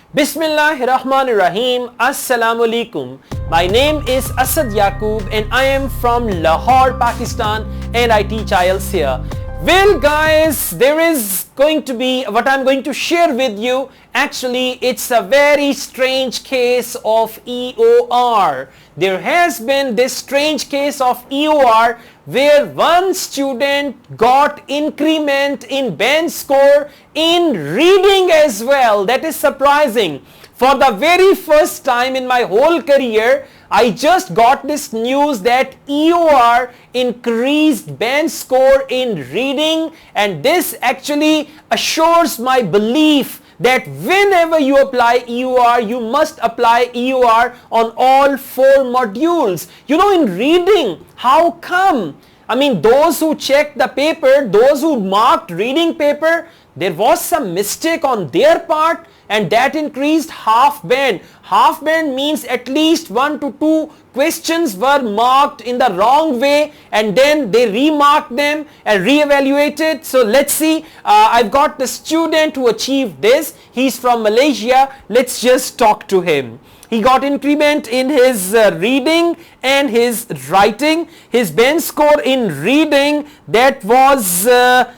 Bismillahirrahmanirrahim. Assalamu alaikum. My name is Asad Yaqub and I am from Lahore, Pakistan, and I teach IELTS here. Well guys, there is going to be what I'm going to share with you. Actually, it's a very strange case of EOR. There has been this strange case of EOR where one student got increment in band score in reading as well. That is surprising. For the very first time in my whole career, I just got this news that EOR increased band score in reading, and this actually assures my belief that whenever you apply EOR, you must apply EOR on all 4 modules. You know, in reading, how come? I mean, those who checked the paper, those who marked reading paper, there was some mistake on their part, and that increased half band. Half band means at least 1 to 2 questions were marked in the wrong way, and then they remarked them and re-evaluated. So let's see. I've got the student who achieved this. He's from Malaysia. Let's just talk to him. He got increment in his reading and his writing. His band score in reading, that was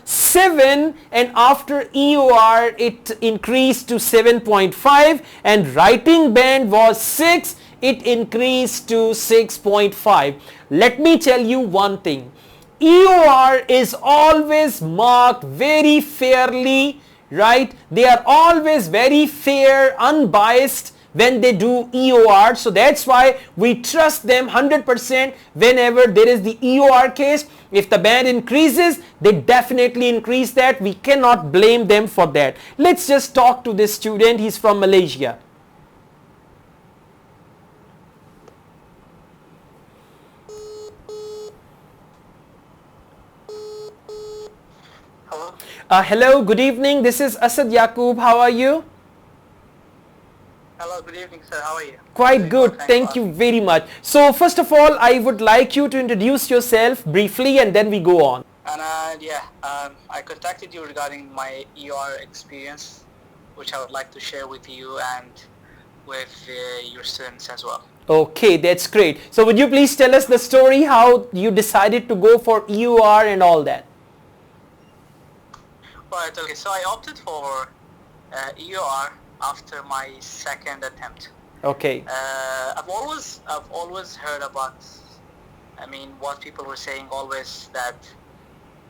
7, and after EOR it increased to 7.5, and writing band was 6, it increased to 6.5. Let me tell you one thing. EOR is always marked very fairly, right? They are always very fair, unbiased when they do EOR. So that's why we trust them 100% whenever there is the EOR case. If the band increases, they definitely increase that. We cannot blame them for that. Let's just talk to this student. He's from Malaysia. Hello. Hello, good evening. This is Asad Yaqub. How are you? Hello, good evening, sir. How are you? Quite good. Thank you very much. So first of all, I would like you to introduce yourself briefly and then we go on. And I contacted you regarding my EOR experience, which I would like to share with you and with your students as well. Okay, that's great. So would you please tell us the story how you decided to go for EOR and all that? Right, okay, so I opted for EOR after my second attempt. Okay. I've always heard about, what people were saying always, that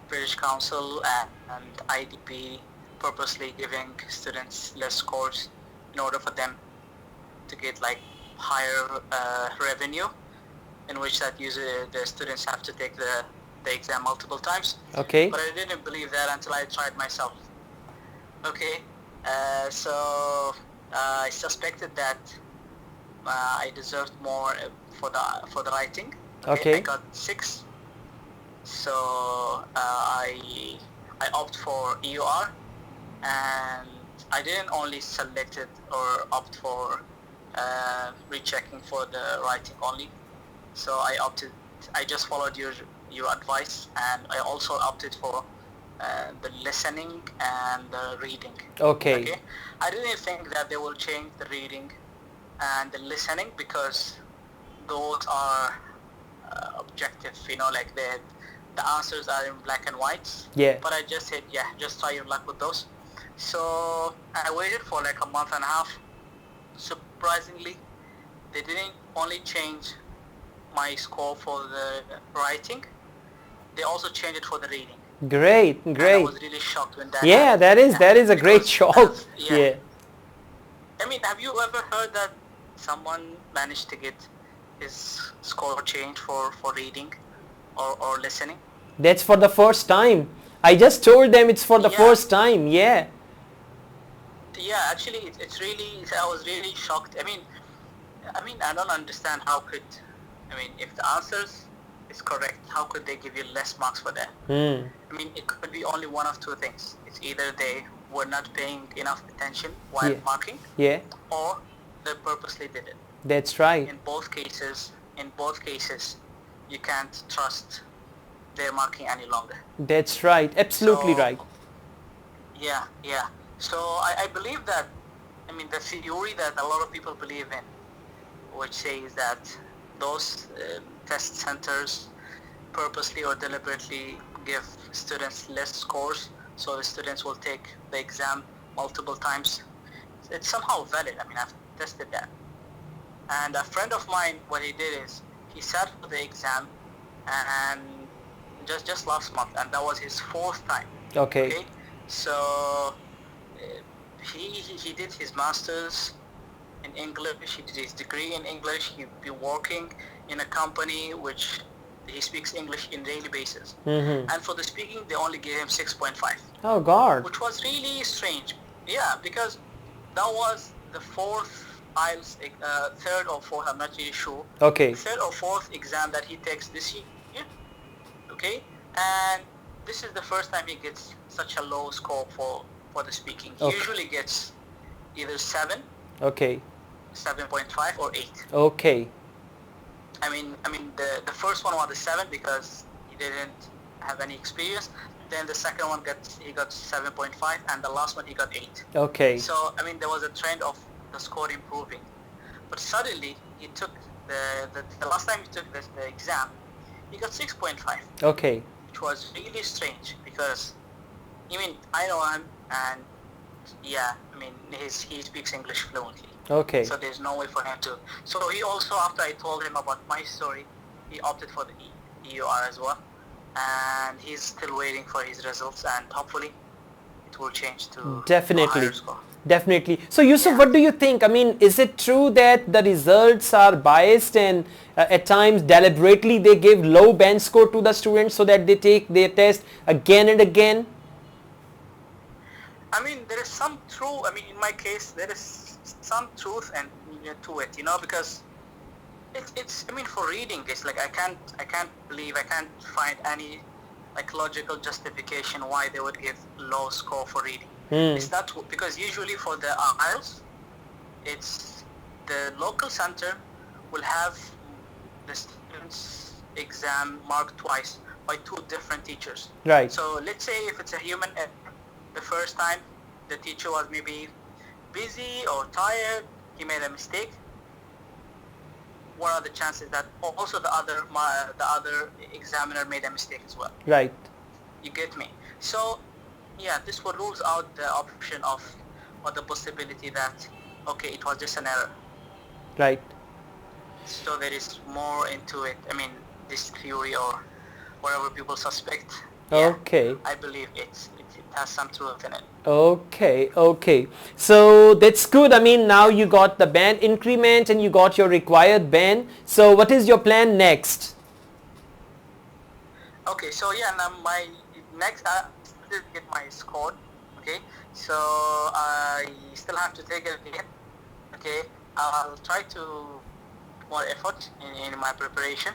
British Council and IDP purposely giving students less scores in order for them to get like higher revenue, in which that usually the students have to take the exam multiple times. Okay. But I didn't believe that until I tried myself. Okay. So I suspected that I deserved more for the writing. Okay. I got 6. So I opt for EOR, and I didn't only select it or opt for rechecking for the writing only. So I just followed your advice, and I also opted for the listening and the reading. Okay. I didn't think that they will change the reading and the listening because those are objective, like the answers are in black and white. Yeah. But I just said, yeah, just try your luck with those. So I waited for like a month and a half. Surprisingly, they didn't only change my score for the writing, they also changed it for the reading. Great. And I was really shocked when that Yeah, happened. that is a great shock. Yeah. Have you ever heard that someone managed to get his score changed for reading or listening? That's for the first time. I just told them it's for the first time. Yeah. Yeah, actually, it's really, I was really shocked. I don't understand how could, if the answers is correct, how could they give you less marks for that? It could be only one of two things. It's either they were not paying enough attention while marking, or they purposely did it. That's right. In both cases, you can't trust their marking any longer. That's right. Absolutely right. Yeah. So I believe that, I mean, the theory that a lot of people believe in, which says that those test centers purposely or deliberately give students less scores, so the students will take the exam multiple times. It's somehow valid. I mean, I've tested that. And a friend of mine, what he did is he sat for the exam, and just last month, and that was his fourth time. Okay. So he did his master's in English. He did his degree in English. He'd be working in a company which he speaks English in daily basis. And for the speaking, they only gave him 6.5. Oh God. Which was really strange. Yeah, because that was the fourth IELTS, third or fourth, I'm not really sure. Okay. Third or fourth exam that he takes this year. Okay, and this is the first time he gets such a low score for the speaking. He usually gets either 7, Okay. 7.5 or 8. Okay. I mean the first one was a 7 because he didn't have any experience. Then the second one he got 7.5, and the last one he got 8. Okay. So I mean there was a trend of the score improving, but suddenly he took the last time he took the exam, he got 6.5. Okay. Which was really strange because I mean I know him, and yeah, I mean he speaks English fluently. Okay. So there's no way for him to. So he also, after I told him about my story, he opted for the EUR as well, and he's still waiting for his results, and hopefully it will change to a Definitely. higher score. Definitely. So Yusuf, Yeah. what do you think? I mean, is it true that the results are biased and at times deliberately they give low band score to the students so that they take their test again and again? I mean, there is some truth. I mean, in my case, there is some truth and to it, because it's. I mean, for reading this, like I can't find any like logical justification why they would give low score for reading. It's not because usually for the IELTS, it's the local center will have the student's exam marked twice by 2 different teachers. Right. So let's say if it's a human error, the first time the teacher was maybe busy or tired, he made a mistake. What are the chances that also the other examiner made a mistake as well? Right. You get me? So yeah, this one rules out the option of, or the possibility that, okay, it was just an error. Right. So there is more into it. I mean, this theory or whatever people suspect. Yeah, Okay. I believe it has some truth in it. Okay. Okay. So that's good. I mean, now you got the band increment and you got your required band. So what is your plan next? Okay, so yeah, now my next, I did get my score. Okay, so I still have to take it again. Okay, I'll try to put more effort in my preparation,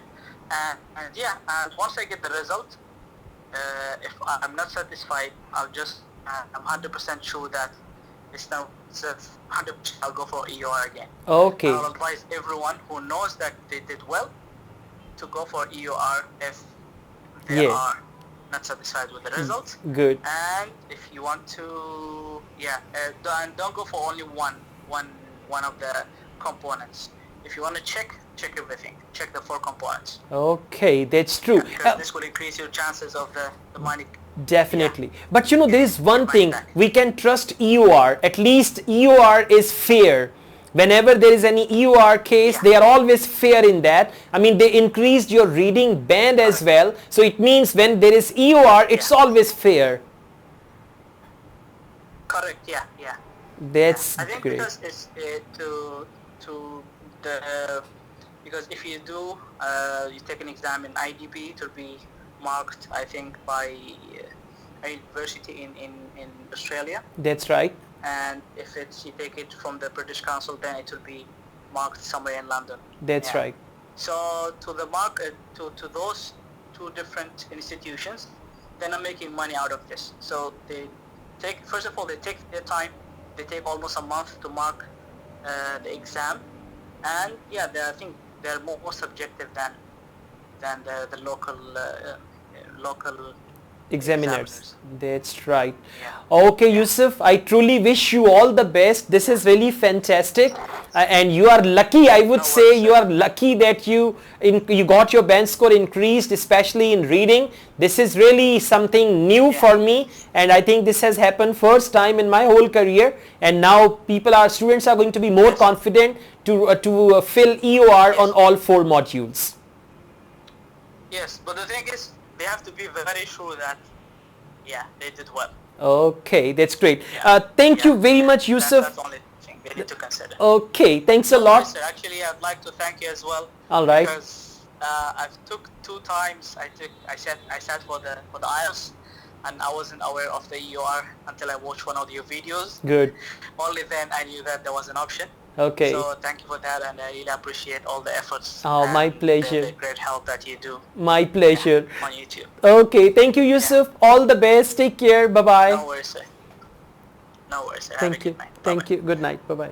and yeah, and once I get the result, if I'm not satisfied, I'm 100% sure that it's now 100%. I'll go for EUR again. Okay. I'll advise everyone who knows that they did well to go for EUR if they are not satisfied with the results. Good. And if you want to, don't go for only one of the components. If you want to check everything. Check the 4 components. Okay, that's true. Because this will increase your chances of the money. Definitely. But there is one thing, back. we can trust EUR. At least EUR is fair. Whenever there is any EUR case, they are always fair in that. I mean, they increased your reading band as well. So it means when there is EUR, it's always fair. Correct, yeah. That's I think great. because it's because if you do, you take an exam in IDP, it will be marked, I think, by a university in Australia. That's right. And if you take it from the British Council, then it will be marked somewhere in London. That's right. So to to those 2 different institutions, they're not making money out of this. So they first of all, they take their time. They take almost a month to mark the exam, and I think they're more subjective than the local examiners. That's right. Yeah. Okay, Yusuf, I truly wish you all the best. This is really fantastic, and you are lucky. I would say you are lucky that you got your band score increased, especially in reading. This is really something new for me, and I think this has happened first time in my whole career. And now students are going to be more confident to fill EOR on all 4 modules. Yes, but the thing is, they have to be very sure that, they did well. Okay, that's great. Thank you very much, Yusuf. That's the only thing they need to consider. Okay, thanks a lot. Sir, actually, I'd like to thank you as well. All right. Because I've took 2 times. I sat for the IELTS, and I wasn't aware of the EOR until I watched one of your videos. Good. Only then I knew that there was an option. Okay. So thank you for that, and I really appreciate all the efforts. Oh, my pleasure. The great help that you do. My pleasure. On YouTube. Okay, thank you, Yusuf. All the best. Take care. Bye bye. No worries, sir. No worries, sir. Thank you. Thank you. Good night. Bye bye.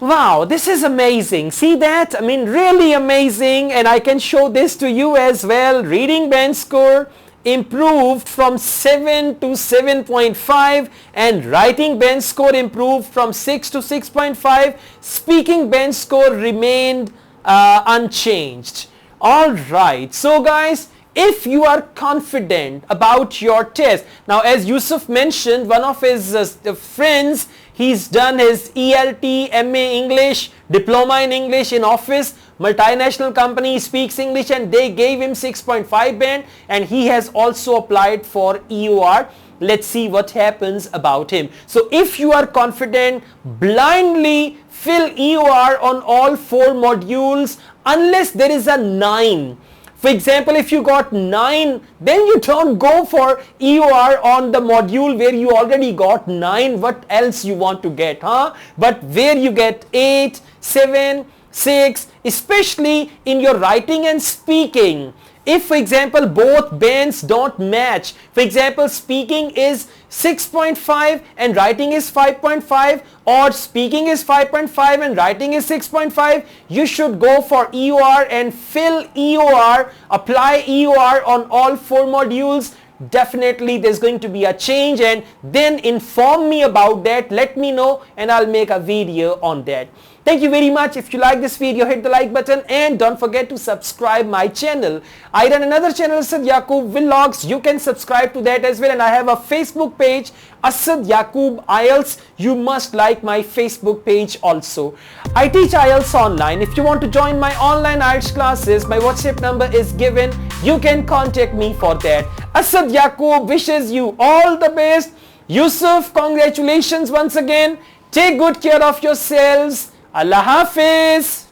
Wow, this is amazing. See that? I mean, really amazing. And I can show this to you as well. Reading band score improved from 7 to 7.5, and writing band score improved from 6 to 6.5. Speaking band score remained unchanged. All right. So guys, if you are confident about your test, now as Yusuf mentioned, one of his friends, he's done his ELT, MA English, Diploma in English in office, multinational company, speaks English, and they gave him 6.5 band, and he has also applied for EOR. Let's see what happens about him. So if you are confident, blindly fill EOR on all 4 modules unless there is a 9. For example, if you got 9, then you don't go for EOR on the module where you already got 9. What else you want to get, huh? But where you get 8, 7, 6, especially in your writing and speaking. If, for example, both bands don't match, for example, speaking is 6.5 and writing is 5.5, or speaking is 5.5 and writing is 6.5, you should go for EOR and fill EOR, apply EOR on all 4 modules. Definitely there's going to be a change, and then inform me about that. Let me know and I'll make a video on that. Thank you very much. If you like this video, hit the like button and don't forget to subscribe my channel. I run another channel, Asad Yaqub Vlogs. You can subscribe to that as well, and I have a Facebook page, Asad Yaqub IELTS. You must like my Facebook page also. I teach IELTS online. If you want to join my online IELTS classes, my WhatsApp number is given. You can contact me for that. Asad Yaqub wishes you all the best. Yusuf, congratulations once again. Take good care of yourselves. Allah Hafiz.